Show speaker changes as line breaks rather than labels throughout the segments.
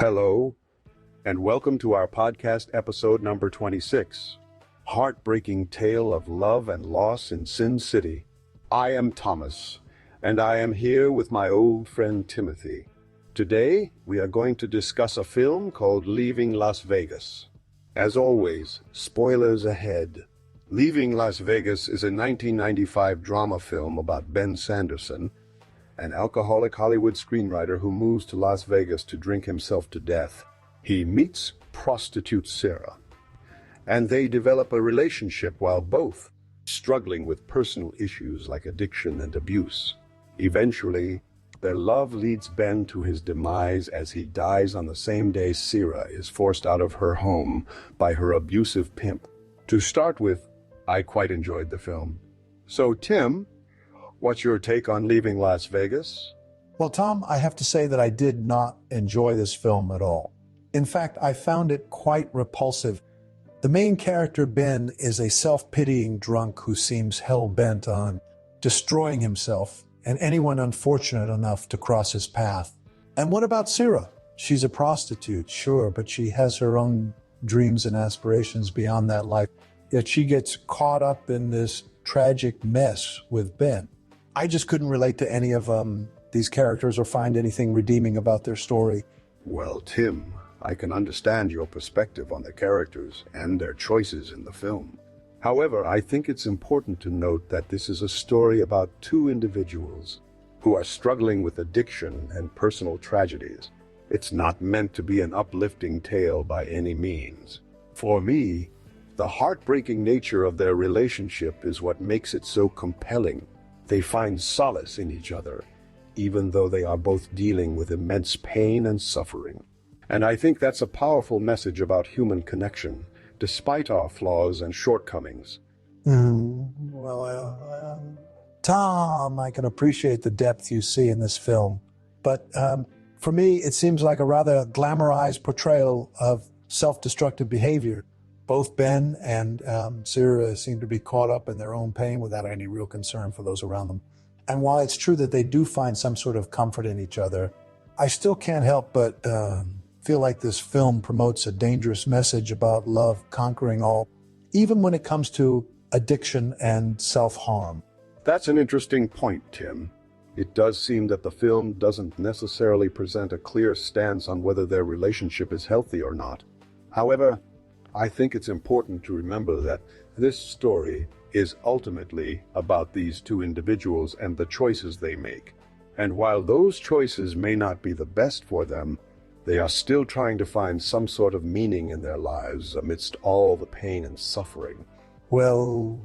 Hello, and welcome to our podcast episode number 26, Heartbreaking Tale of Love and Loss in Sin City. I am Thomas, and I am here with my old friend Timothy. Today, we are going to discuss a film called Leaving Las Vegas. As always, spoilers ahead. Leaving Las Vegas is a 1995 drama film about Ben Sanderson, an alcoholic Hollywood screenwriter who moves to Las Vegas to drink himself to death. He meets prostitute Sarah, and they develop a relationship while both struggling with personal issues like addiction and abuse. Eventually, their love leads Ben to his demise as he dies on the same day Sarah is forced out of her home by her abusive pimp. To start with, I quite enjoyed the film. So, Tim, what's your take on Leaving Las Vegas?
Well, Tom, I have to say that I did not enjoy this film at all. In fact, I found it quite repulsive. The main character, Ben, is a self-pitying drunk who seems hell-bent on destroying himself and anyone unfortunate enough to cross his path. And what about Sarah? She's a prostitute, sure, but she has her own dreams and aspirations beyond that life. Yet she gets caught up in this tragic mess with Ben. I just couldn't relate to any of these characters or find anything redeeming about their story.
Well, Tim, I can understand your perspective on the characters and their choices in the film. However, I think it's important to note that this is a story about two individuals who are struggling with addiction and personal tragedies. It's not meant to be an uplifting tale by any means. For me, the heartbreaking nature of their relationship is what makes it so compelling. They find solace in each other, even though they are both dealing with immense pain and suffering. And I think that's a powerful message about human connection, despite our flaws and shortcomings.
Tom, I can appreciate the depth you see in this film. But for me, it seems like a rather glamorized portrayal of self-destructive behavior. Both Ben and Sarah seem to be caught up in their own pain without any real concern for those around them. And while it's true that they do find some sort of comfort in each other, I still can't help but feel like this film promotes a dangerous message about love conquering all, even when it comes to addiction and self-harm.
That's an interesting point, Tim. It does seem that the film doesn't necessarily present a clear stance on whether their relationship is healthy or not. However, I think it's important to remember that this story is ultimately about these two individuals and the choices they make. And while those choices may not be the best for them, they are still trying to find some sort of meaning in their lives amidst all the pain and suffering.
Well,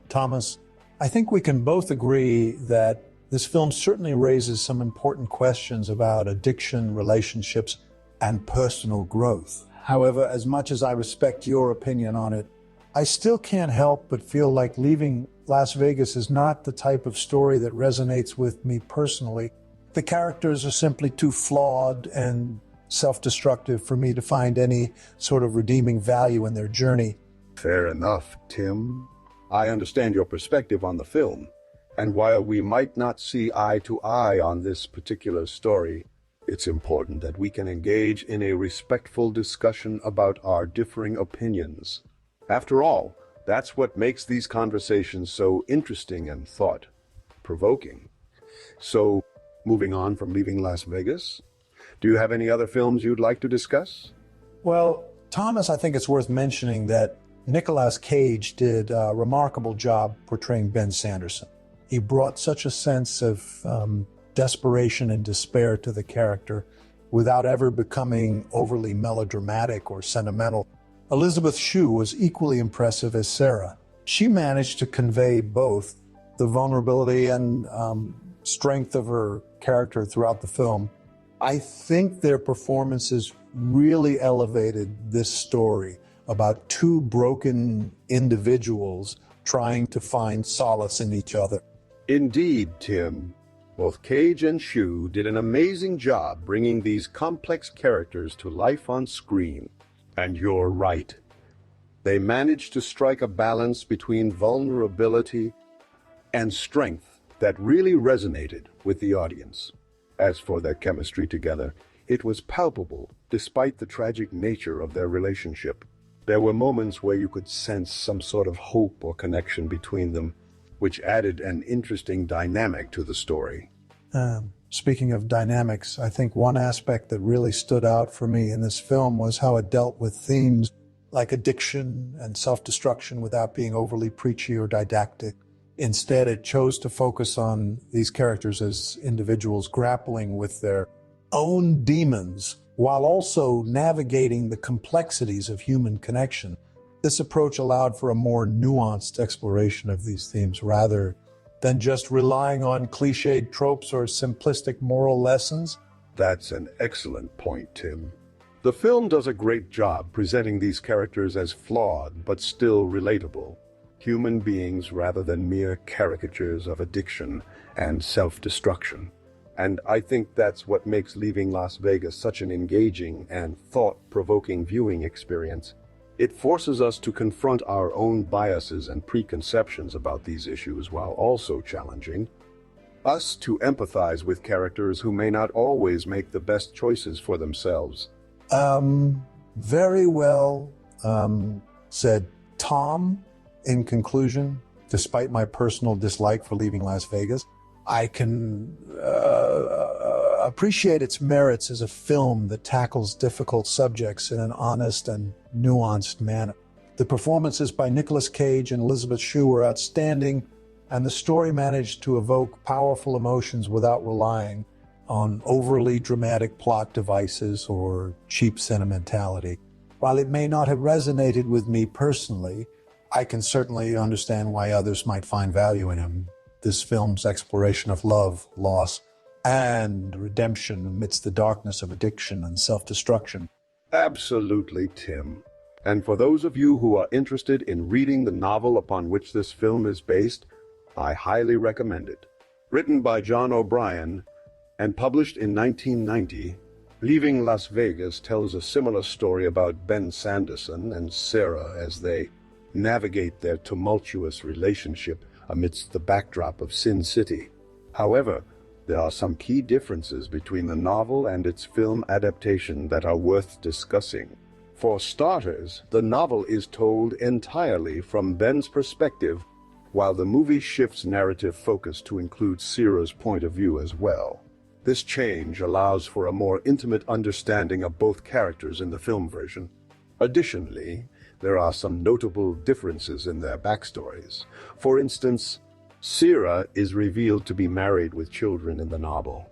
Thomas, I think we can both agree that this film certainly raises some important questions about addiction, relationships, and personal growth. However, as much as I respect your opinion on it, I still can't help but feel like Leaving Las Vegas is not the type of story that resonates with me personally. The characters are simply too flawed and self-destructive for me to find any sort of redeeming value in their journey.
Fair enough, Tim. I understand your perspective on the film, and while we might not see eye to eye on this particular story, it's important that we can engage in a respectful discussion about our differing opinions. After all, that's what makes these conversations so interesting and thought-provoking. So, moving on from Leaving Las Vegas, do you have any other films you'd like to discuss?
Well, Thomas, I think it's worth mentioning that Nicolas Cage did a remarkable job portraying Ben Sanderson. He brought such a sense of desperation and despair to the character without ever becoming overly melodramatic or sentimental. Elizabeth Shue was equally impressive as Sarah. She managed to convey both the vulnerability and strength of her character throughout the film. I think their performances really elevated this story about two broken individuals trying to find solace in each other.
Indeed, Tim. Both Cage and Shue did an amazing job bringing these complex characters to life on screen. And you're right. They managed to strike a balance between vulnerability and strength that really resonated with the audience. As for their chemistry together, It was palpable, despite the tragic nature of their relationship. There were moments where you could sense some sort of hope or connection between them, which added an interesting dynamic to the story.
Speaking of dynamics, I think one aspect that really stood out for me in this film was how it dealt with themes like addiction and self-destruction without being overly preachy or didactic. Instead, it chose to focus on these characters as individuals grappling with their own demons while also navigating the complexities of human connection. This approach allowed for a more nuanced exploration of these themes rather than just relying on cliched tropes or simplistic moral lessons.
That's an excellent point, Tim. The film does a great job presenting these characters as flawed but still relatable, human beings rather than mere caricatures of addiction and self-destruction. And I think that's what makes Leaving Las Vegas such an engaging and thought-provoking viewing experience. It forces us to confront our own biases and preconceptions about these issues while also challenging us to empathize with characters who may not always make the best choices for themselves.
Very well said, Tom. In conclusion, despite my personal dislike for Leaving Las Vegas, I can appreciate its merits as a film that tackles difficult subjects in an honest and nuanced manner. The performances by Nicolas Cage and Elizabeth Shue were outstanding, and the story managed to evoke powerful emotions without relying on overly dramatic plot devices or cheap sentimentality. While it may not have resonated with me personally, I can certainly understand why others might find value in him. This film's exploration of love, loss, and redemption amidst the darkness of addiction and self-destruction.
Absolutely, Tim. And for those of you who are interested in reading the novel upon which this film is based, I highly recommend it. Written by John O'Brien and published in 1990, Leaving Las Vegas tells a similar story about Ben Sanderson and Sarah as they navigate their tumultuous relationship amidst the backdrop of Sin City. However, there are some key differences between the novel and its film adaptation that are worth discussing. For starters, the novel is told entirely from Ben's perspective, while the movie shifts narrative focus to include Sarah's point of view as well. This change allows for a more intimate understanding of both characters in the film version. Additionally, there are some notable differences in their backstories. For instance, Sarah is revealed to be married with children in the novel,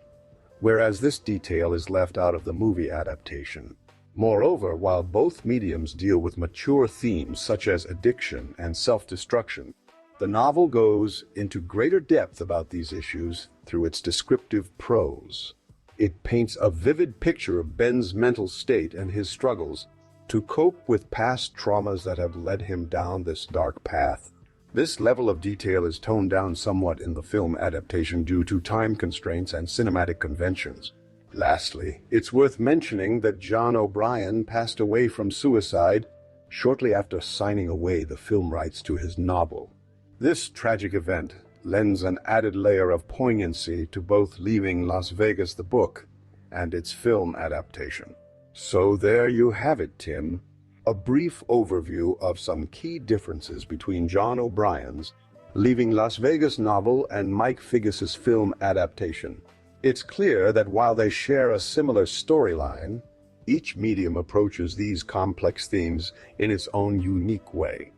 whereas this detail is left out of the movie adaptation. Moreover, while both mediums deal with mature themes such as addiction and self-destruction, the novel goes into greater depth about these issues through its descriptive prose. It paints a vivid picture of Ben's mental state and his struggles to cope with past traumas that have led him down this dark path. This level of detail is toned down somewhat in the film adaptation due to time constraints and cinematic conventions. Lastly, it's worth mentioning that John O'Brien passed away from suicide shortly after signing away the film rights to his novel. This tragic event lends an added layer of poignancy to both Leaving Las Vegas the book and its film adaptation. So there you have it, Tim. A brief overview of some key differences between John O'Brien's Leaving Las Vegas novel and Mike Figgis's film adaptation. It's clear that while they share a similar storyline, each medium approaches these complex themes in its own unique way.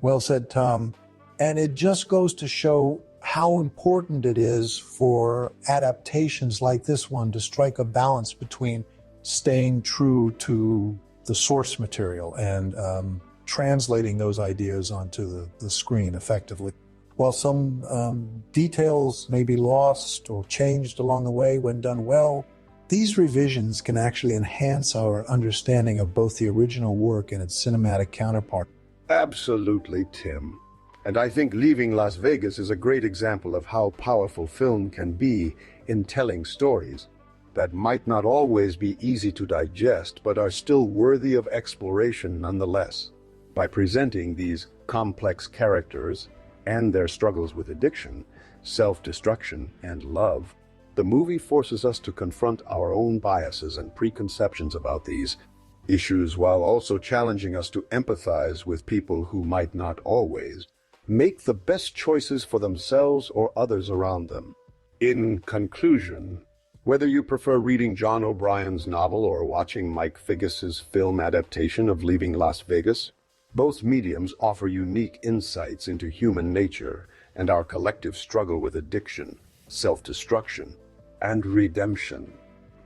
Well said, Tom. And it just goes to show how important it is for adaptations like this one to strike a balance between staying true to the source material and translating those ideas onto the screen effectively. While some details may be lost or changed along the way when done well, these revisions can actually enhance our understanding of both the original work and its cinematic counterpart.
Absolutely, Tim. And I think Leaving Las Vegas is a great example of how powerful film can be in telling stories that might not always be easy to digest, but are still worthy of exploration nonetheless. By presenting these complex characters and their struggles with addiction, self-destruction, and love, The movie forces us to confront our own biases and preconceptions about these issues while also challenging us to empathize with people who might not always make the best choices for themselves or others around them. In conclusion, whether you prefer reading John O'Brien's novel or watching Mike Figgis's film adaptation of Leaving Las Vegas, both mediums offer unique insights into human nature and our collective struggle with addiction, self-destruction, and redemption.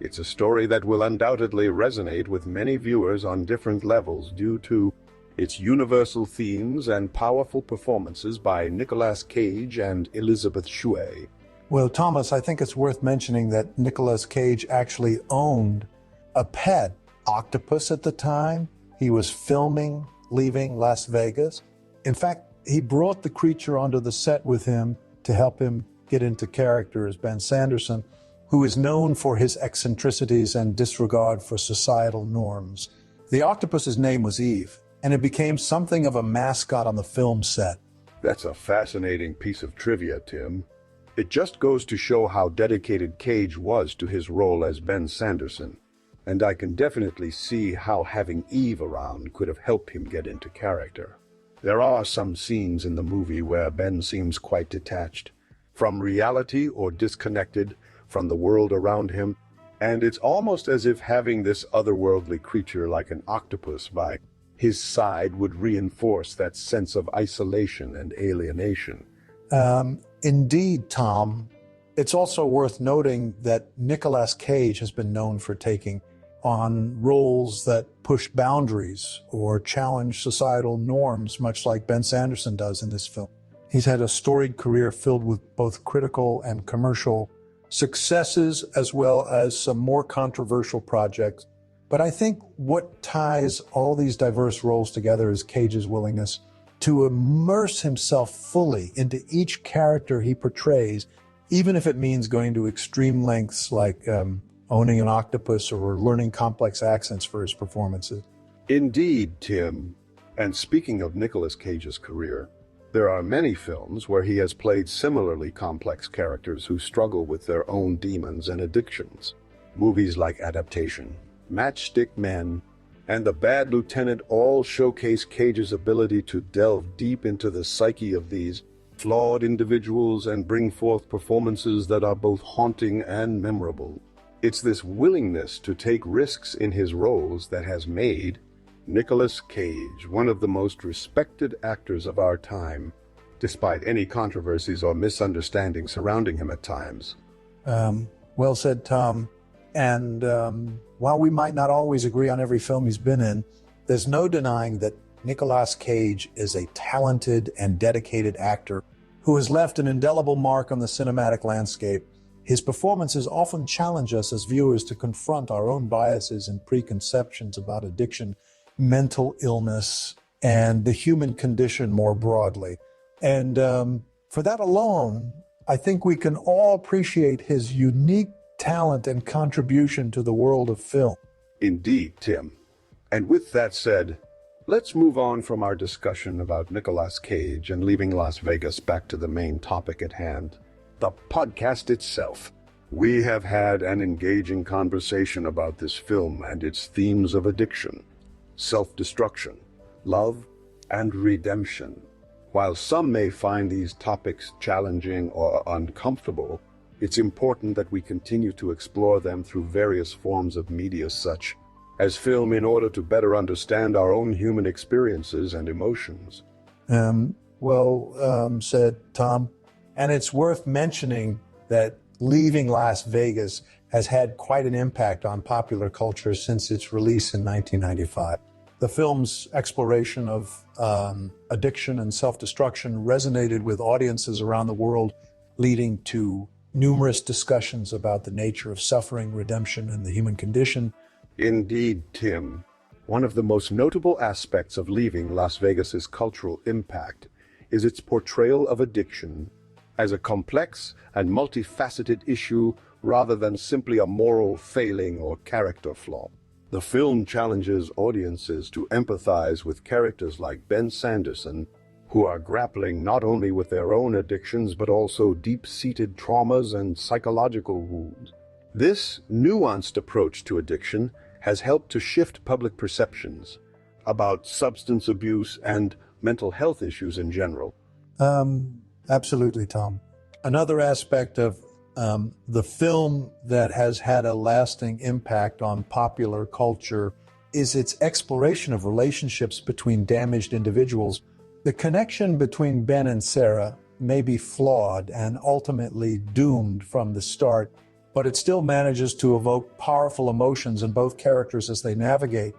It's a story that will undoubtedly resonate with many viewers on different levels due to its universal themes and powerful performances by Nicolas Cage and Elizabeth Shue.
Well, Thomas, I think it's worth mentioning that Nicolas Cage actually owned a pet octopus at the time. He was filming Leaving Las Vegas. In fact, he brought the creature onto the set with him to help him get into character as Ben Sanderson, who is known for his eccentricities and disregard for societal norms. The octopus's name was Eve, and it became something of a mascot on the film set.
That's a fascinating piece of trivia, Tim. It just goes to show how dedicated Cage was to his role as Ben Sanderson, and I can definitely see how having Eve around could have helped him get into character. There are some scenes in the movie where Ben seems quite detached from reality or disconnected from the world around him, and it's almost as if having this otherworldly creature like an octopus by his side would reinforce that sense of isolation and alienation.
Indeed, Tom. It's also worth noting that Nicolas Cage has been known for taking on roles that push boundaries or challenge societal norms, much like Ben Sanderson does in this film. He's had a storied career filled with both critical and commercial successes, as well as some more controversial projects. But I think what ties all these diverse roles together is Cage's willingness to immerse himself fully into each character he portrays, even if it means going to extreme lengths like owning an octopus or learning complex accents for his performances.
Indeed, Tim. And speaking of Nicolas Cage's career, there are many films where he has played similarly complex characters who struggle with their own demons and addictions. Movies like Adaptation, Matchstick Men, and The Bad Lieutenant all showcase Cage's ability to delve deep into the psyche of these flawed individuals and bring forth performances that are both haunting and memorable. It's this willingness to take risks in his roles that has made Nicolas Cage one of the most respected actors of our time, despite any controversies or misunderstandings surrounding him at times.
Well said, Tom. And while we might not always agree on every film he's been in, there's no denying that Nicolas Cage is a talented and dedicated actor who has left an indelible mark on the cinematic landscape. His performances often challenge us as viewers to confront our own biases and preconceptions about addiction, mental illness, and the human condition more broadly. And for that alone, I think we can all appreciate his unique talent and contribution to the world of film.
Indeed, Tim. And with that said, let's move on from our discussion about Nicolas Cage and Leaving Las Vegas back to the main topic at hand, the podcast itself. We have had an engaging conversation about this film and its themes of addiction, self-destruction, love, and redemption. While some may find these topics challenging or uncomfortable, it's important that we continue to explore them through various forms of media such as film in order to better understand our own human experiences and emotions.
Said Tom. And it's worth mentioning that Leaving Las Vegas has had quite an impact on popular culture since its release in 1995. The film's exploration of addiction and self-destruction resonated with audiences around the world, leading to numerous discussions about the nature of suffering, redemption, and the human condition.
Indeed, Tim. One of the most notable aspects of Leaving Las Vegas's cultural impact is its portrayal of addiction as a complex and multifaceted issue rather than simply a moral failing or character flaw. The film challenges audiences to empathize with characters like Ben Sanderson who are grappling not only with their own addictions but also deep-seated traumas and psychological wounds. This nuanced approach to addiction has helped to shift public perceptions about substance abuse and mental health issues in general.
Absolutely, Tom. Another aspect of the film that has had a lasting impact on popular culture is its exploration of relationships between damaged individuals. The connection between Ben and Sarah may be flawed and ultimately doomed from the start, but it still manages to evoke powerful emotions in both characters as they navigate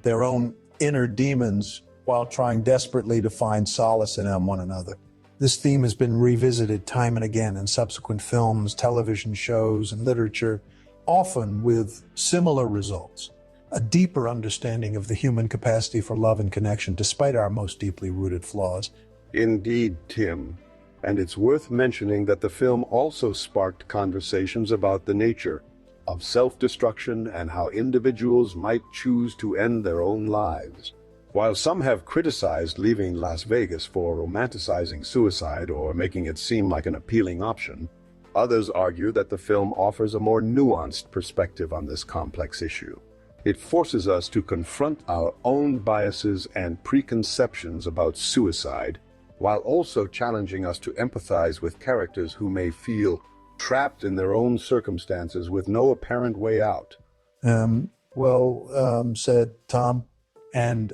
their own inner demons while trying desperately to find solace in one another. This theme has been revisited time and again in subsequent films, television shows, and literature, often with similar results. A deeper understanding of the human capacity for love and connection, despite our most deeply rooted flaws.
Indeed, Tim. And it's worth mentioning that the film also sparked conversations about the nature of self-destruction and how individuals might choose to end their own lives. While some have criticized Leaving Las Vegas for romanticizing suicide or making it seem like an appealing option, others argue that the film offers a more nuanced perspective on this complex issue. It forces us to confront our own biases and preconceptions about suicide, while also challenging us to empathize with characters who may feel trapped in their own circumstances with no apparent way out.
Said Tom. And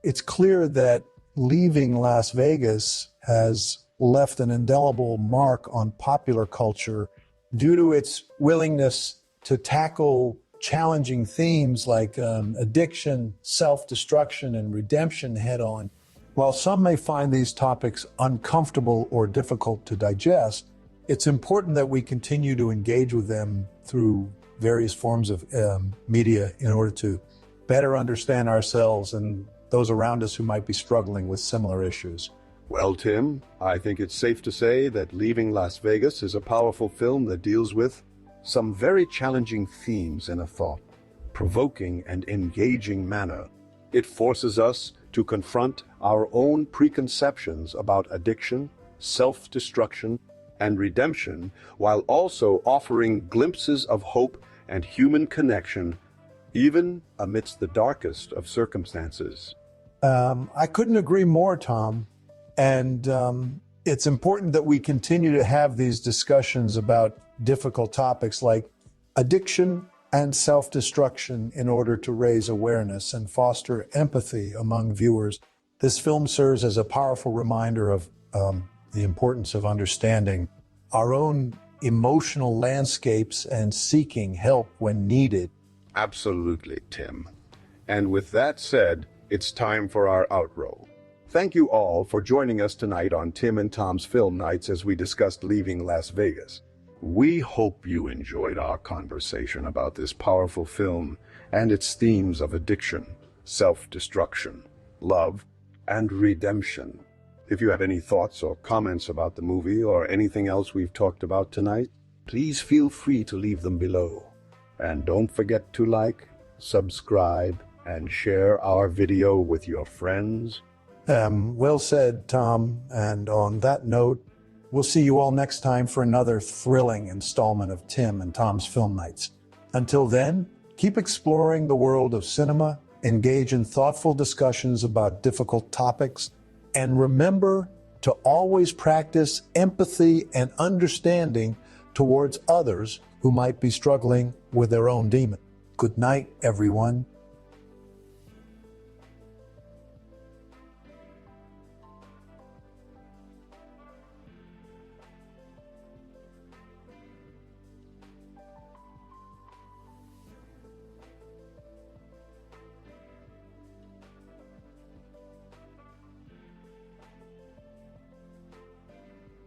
it's clear that Leaving Las Vegas has left an indelible mark on popular culture due to its willingness to tackle challenging themes like addiction, self-destruction, and redemption head-on. While some may find these topics uncomfortable or difficult to digest, it's important that we continue to engage with them through various forms of media in order to better understand ourselves and those around us who might be struggling with similar issues.
Well, Tim, I think it's safe to say that Leaving Las Vegas is a powerful film that deals with some very challenging themes in a thought-provoking and engaging manner. It forces us to confront our own preconceptions about addiction, self-destruction, and redemption, while also offering glimpses of hope and human connection, even amidst the darkest of circumstances.
I couldn't agree more, Tom. And it's important that we continue to have these discussions about difficult topics like addiction and self-destruction in order to raise awareness and foster empathy among viewers. This film serves as a powerful reminder of the importance of understanding our own emotional landscapes and seeking help when needed.
Absolutely, Tim. And with that said, it's time for our outro. Thank you all for joining us tonight on Tim and Tom's Film Nights as we discussed Leaving Las Vegas. We hope you enjoyed our conversation about this powerful film and its themes of addiction, self-destruction, love, and redemption. If you have any thoughts or comments about the movie or anything else we've talked about tonight, please feel free to leave them below. And don't forget to like, subscribe, and share our video with your friends.
Well said, Tom. And on that note, we'll see you all next time for another thrilling installment of Tim and Tom's Film Nights. Until then, keep exploring the world of cinema, engage in thoughtful discussions about difficult topics, and remember to always practice empathy and understanding towards others who might be struggling with their own demon. Good night, everyone.